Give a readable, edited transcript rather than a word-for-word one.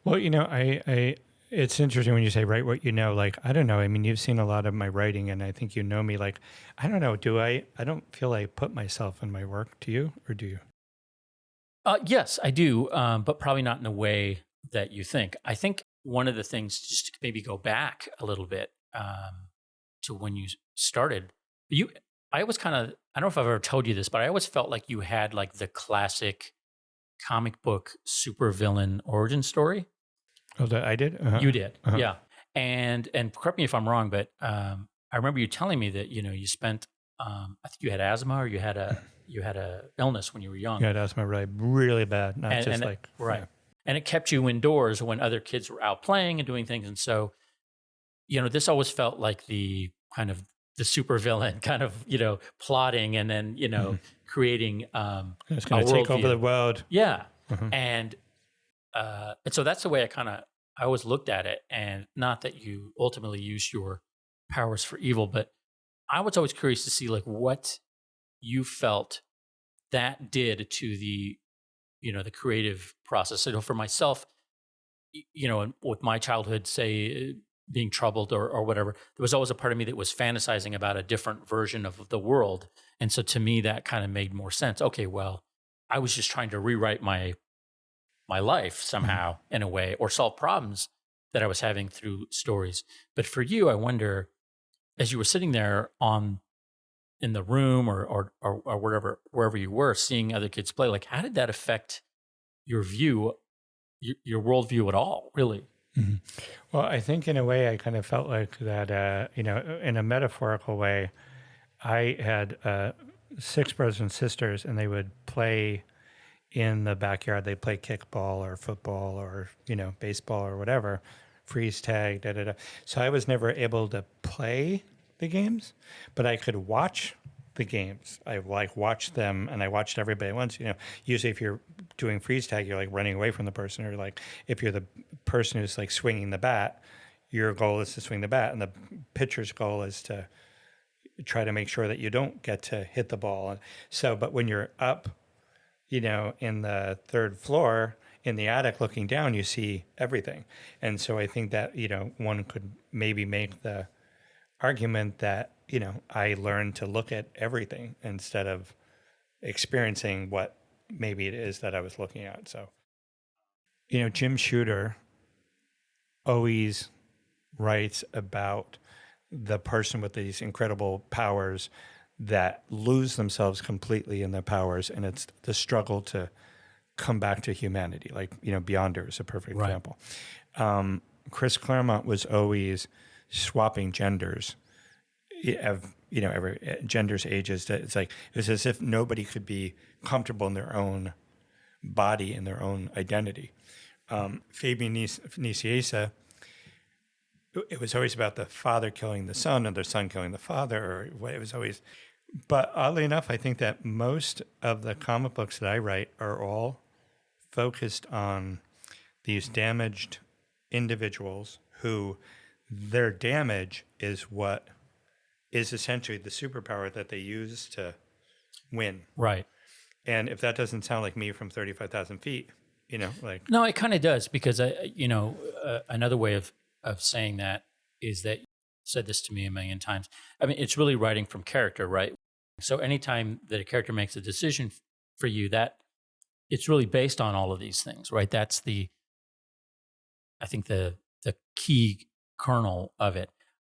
Well, it's interesting when you say write what you know. Like, I don't know. I mean, you've seen a lot of my writing, and I think you know me. Like, I don't know. I don't feel I put myself in my work. Do you, or do you? Yes, I do, but probably not in a way that you think. I think one of the things, just to maybe go back a little bit to when you started, you, I was kind of, I don't know if I've ever told you this, but I always felt like you had like the classic comic book supervillain origin story. Oh, that I did. You did, Uh-huh. yeah. And correct me if I'm wrong, but I remember you telling me that you spent, I think you had asthma or you had a illness when you were young. Yeah, that's my really, really bad. Not just And like right. yeah. And it kept you indoors when other kids were out playing and doing things. And so, this always felt like the kind of the supervillain kind of, plotting and then, Mhm. creating It's a going to take over the worldview. world. Yeah. Uh-huh. And so that's the way I always looked at it. And not that you ultimately used your powers for evil, but I was always curious to see like what you felt that did to the creative process. So for myself, and with my childhood, say being troubled or whatever, there was always a part of me that was fantasizing about a different version of the world. And so to me, that kind of made more sense. Okay, well, I was just trying to rewrite my life Mhm. somehow in a way, or solve problems that I was having through stories. But for you, I wonder, as you were sitting there in the room or wherever you were, seeing other kids play, like how did that affect your view, your worldview at all, really? Mhm. Well, I think in a way I kind of felt like that, in a metaphorical way, I had six brothers and sisters, and they would play in the backyard. They play kickball or football or, baseball or whatever, freeze tag, da da da. So I was never able to play the games, but I could watch the games. I like watched them, and I watched everybody at once. Usually if you're doing freeze tag, you're like running away from the person, or like if you're the person who's like swinging the bat, your goal is to swing the bat, and the pitcher's goal is to try to make sure that you don't get to hit the ball. So, but when you're up, in the third floor in the attic looking down, you see everything. And so I think that, one could maybe make the argument that, I learned to look at everything instead of experiencing what maybe it is that I was looking at. So, Jim Shooter always writes about the person with these incredible powers that lose themselves completely in their powers, and it's the struggle to come back to humanity. Like, Beyonder is a perfect Right. example. Chris Claremont was always swapping genders, every genders, ages. It's like it was as if nobody could be comfortable in their own body and their own identity. Fabian Nicieza, it was always about the father killing the son or the son killing the father, or what it was always. But oddly enough, I think that most of the comic books that I write are all focused on these damaged individuals who their damage is what is essentially the superpower that they use to win. Right. And if that doesn't sound like me from 35,000 feet, like, No, it kind of does because another way of saying that is that you said this to me a million times. I mean, it's really writing from character, right? So anytime that a character makes a decision for you, that it's really based on all of these things, right? That's I think the key kernel of it.